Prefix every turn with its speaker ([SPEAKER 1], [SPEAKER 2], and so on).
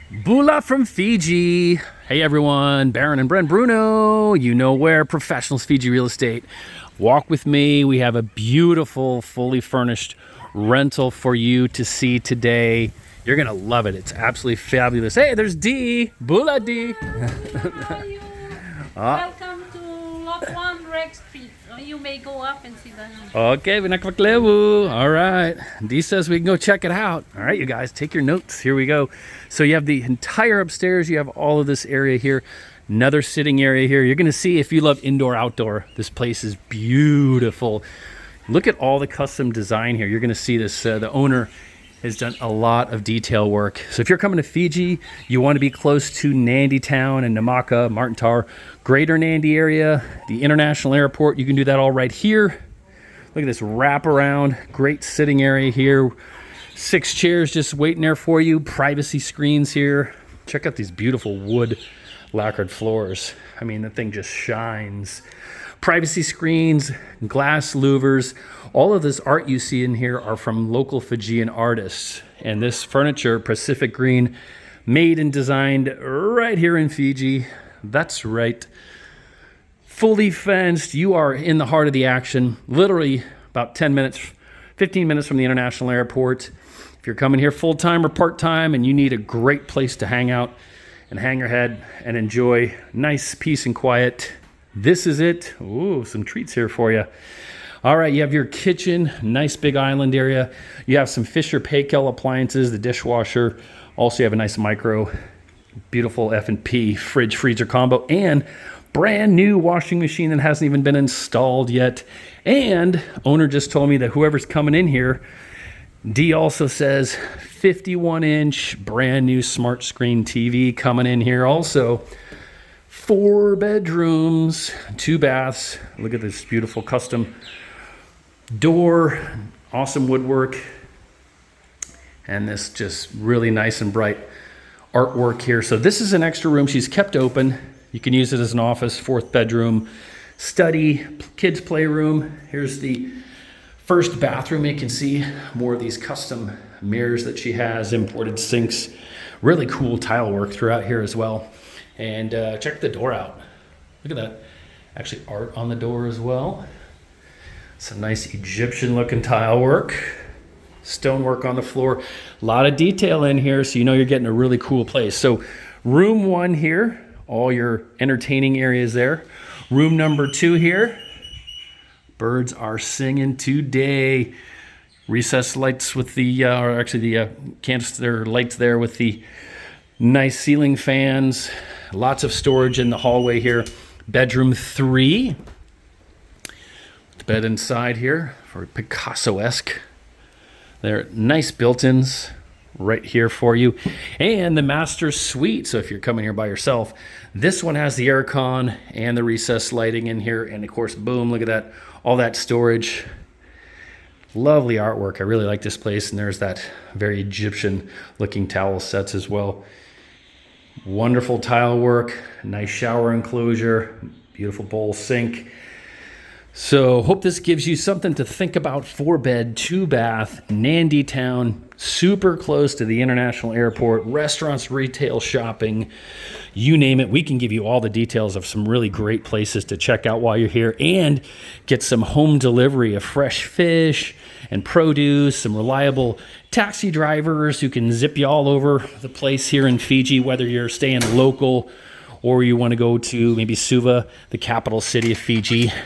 [SPEAKER 1] Bula from Fiji. Hey everyone, Baron and Brent Bruno. You know where, Professionals FIJI Real Estate. Walk with me. We have a beautiful, fully furnished rental for you to see today. You're gonna love it. It's absolutely fabulous. Hey, there's D. Bula D.
[SPEAKER 2] How are you? Welcome to Lot 1 Rex Street. You may go up and see the house.
[SPEAKER 1] Okay, vinakvaklevu. All right. D says we can go check it out. All right, you guys, take your notes. Here we go. So you have the entire upstairs. You have all of this area here. Another sitting area here. You're going to see, if you love indoor, outdoor, this place is beautiful. Look at all the custom design here. You're going to see this. The owner has done a lot of detail work. So if you're coming to Fiji, you want to be close to Nadi town and Namaka, Martintar, greater Nadi area, the international airport. You can do that all right here. Look at this wraparound, great sitting area here. 6 chairs just waiting there for you. Privacy screens here. Check out these beautiful wood lacquered floors. I mean, the thing just shines. Privacy screens, glass louvers. All of this art you see in here are from local Fijian artists. And this furniture, Pacific Green, made and designed right here in Fiji. That's right. Fully fenced. You are in the heart of the action. Literally about 10 minutes, 15 minutes from the international airport. If you're coming here full-time or part-time and you need a great place to hang out and hang your head and enjoy nice peace and quiet, this is it. Ooh, some treats here for you. All right, you have your kitchen, nice big island area. You have some Fisher Paykel appliances, the dishwasher. Also, you have a nice micro, beautiful F&P fridge freezer combo, and brand new washing machine that hasn't even been installed yet. And owner just told me that whoever's coming in here, D also says 51-inch brand new smart screen TV coming in here also. 4 bedrooms, 2 baths. Look at this beautiful custom door, awesome woodwork, and this just really nice and bright artwork here. So this is an extra room she's kept open. You can use it as an office, 4th bedroom, study, kids playroom. Here's the first bathroom. You can see more of these custom mirrors that she has, imported sinks, really cool tile work throughout here as well. And check the door out. Look at that. Actually art on the door as well. Some nice Egyptian looking tile work. Stonework on the floor. A lot of detail in here, so you know you're getting a really cool place. So room 1 here, all your entertaining areas there. Room number 2 here. Birds are singing today. Recessed lights with the, or actually the canister lights there with the nice ceiling fans. Lots of storage in the hallway here. Bedroom 3. The bed inside here for Picasso-esque. There are nice built-ins right here for you. And the master suite. So if you're coming here by yourself, this one has the aircon and the recessed lighting in here. And of course, boom, look at that. All that storage. Lovely artwork. I really like this place. And there's that very Egyptian looking towel sets as well. Wonderful tile work, nice shower enclosure, beautiful bowl sink. So hope this gives you something to think about. 4-bed, 2-bath, Nadi town, super close to the international airport, restaurants, retail, shopping, you name it. We can give you all the details of some really great places to check out while you're here and get some home delivery of fresh fish and produce, some reliable taxi drivers who can zip you all over the place here in Fiji, whether you're staying local or you want to go to maybe Suva, the capital city of Fiji.